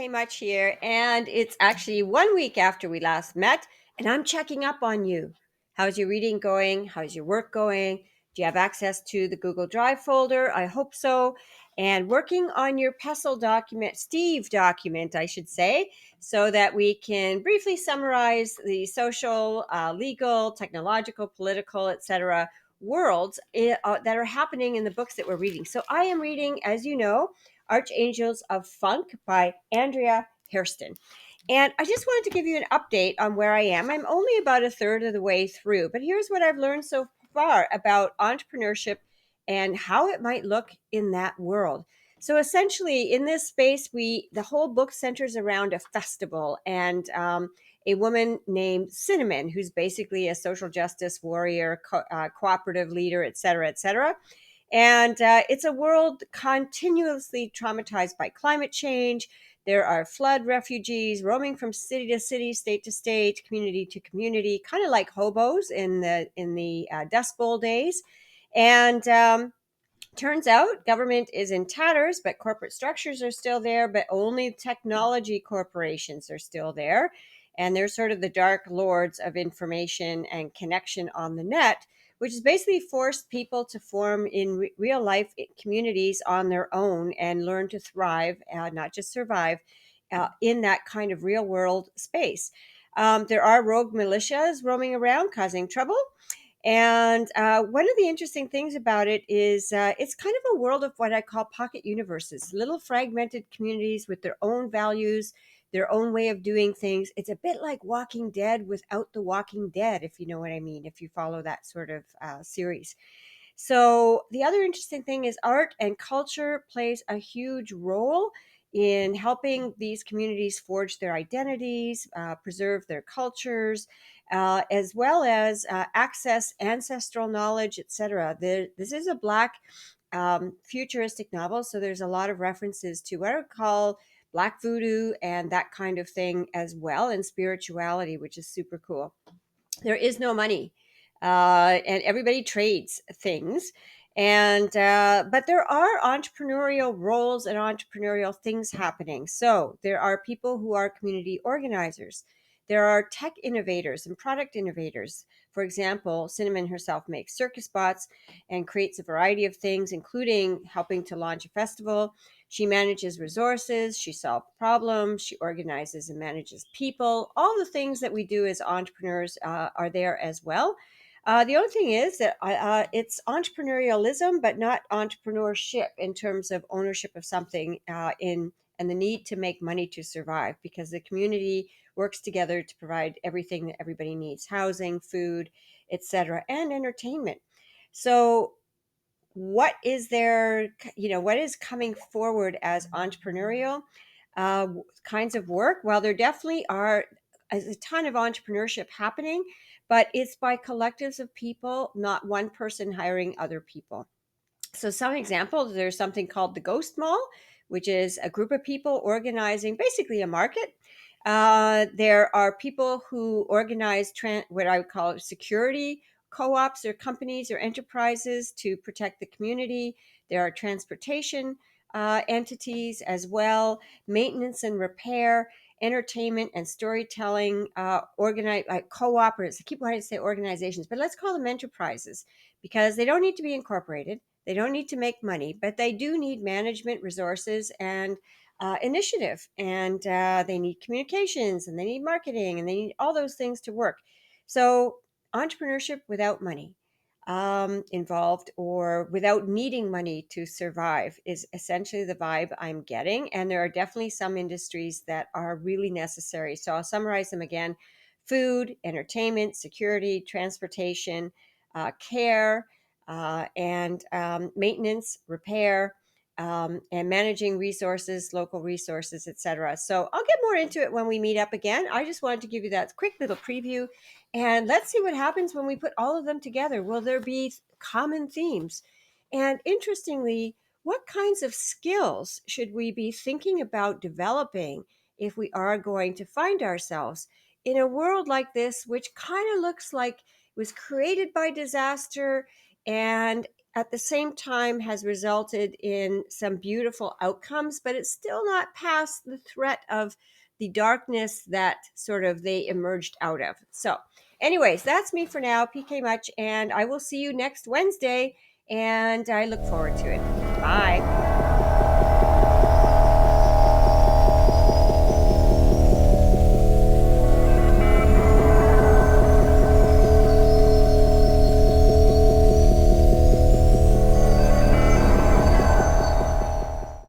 Much here, and it's actually 1 week after we last met, and I'm checking up on you. How's your reading going? How's your work going? Do you have access to the Google Drive folder? I hope so. And working on your PESTLE document, Steve document, I should say, so that we can briefly summarize the social, legal, technological, political, etc. worlds that are happening in the books that we're reading. So I am reading, as you know, Archangels of Funk by Andrea Hairston. And I just wanted to give you an update on where I am. I'm only about a third of the way through, but here's what I've learned so far about entrepreneurship and how it might look in that world. So essentially, in this space, the whole book centers around a festival and a woman named Cinnamon, who's basically a social justice warrior, cooperative leader, et cetera, et cetera. And it's a world continuously traumatized by climate change. There are flood refugees roaming from city to city, state to state, community to community, kind of like hobos in the Dust Bowl days. And turns out government is in tatters, but corporate structures are still there, but only technology corporations are still there. And they're sort of the dark lords of information and connection on the net, which has basically forced people to form in real life communities on their own and learn to thrive, not just survive, in that kind of real world space. There are rogue militias roaming around causing trouble. And one of the interesting things about it is it's kind of a world of what I call pocket universes, little fragmented communities with their own values, their own way of doing things. It's a bit like Walking Dead without the Walking Dead, if you know what I mean, if you follow that sort of series. So the other interesting thing is art and culture plays a huge role in helping these communities forge their identities, preserve their cultures, as well as access ancestral knowledge, etc. This is a Black futuristic novel, so there's a lot of references to what I would call Black voodoo and that kind of thing as well, and spirituality, which is super cool. There is no money, and everybody trades things. And but there are entrepreneurial roles and entrepreneurial things happening. So there are people who are community organizers. There are tech innovators and product innovators. For example, Cinnamon herself makes circus bots and creates a variety of things, including helping to launch a festival. She manages resources, she solves problems, she organizes and manages people. All the things that we do as entrepreneurs are there as well. The only thing is that it's entrepreneurialism, but not entrepreneurship in terms of ownership of something in and the need to make money to survive, because the community works together to provide everything that everybody needs: housing, food, etc., and entertainment. So what is there, what is coming forward as entrepreneurial kinds of work? Well, there definitely are a ton of entrepreneurship happening, but it's by collectives of people, not one person hiring other people. So some examples: there's something called the Ghost Mall, which is a group of people organizing basically a market. There are people who organize what I would call security co-ops or companies or enterprises to protect the community. There are transportation entities as well, maintenance and repair, entertainment and storytelling, organize like cooperatives. I keep wanting to say organizations, but let's call them enterprises, because they don't need to be incorporated. They don't need to make money, but they do need management resources and initiative, and they need communications, and they need marketing, and they need all those things to work. So entrepreneurship without money involved, or without needing money to survive, is essentially the vibe I'm getting. And there are definitely some industries that are really necessary. So I'll summarize them again: food, entertainment, security, transportation, care, and maintenance, repair, and managing resources, local resources, etc. So I'll get more into it when we meet up again. I just wanted to give you that quick little preview, and let's see what happens when we put all of them together. Will there be common themes? And interestingly, what kinds of skills should we be thinking about developing if we are going to find ourselves in a world like this, which kind of looks like it was created by disaster, and at the same time has resulted in some beautiful outcomes, but it's still not past the threat of the darkness that sort of they emerged out of. So, anyways, that's me for now, PK Much, and I will see you next Wednesday, and I look forward to it. Bye.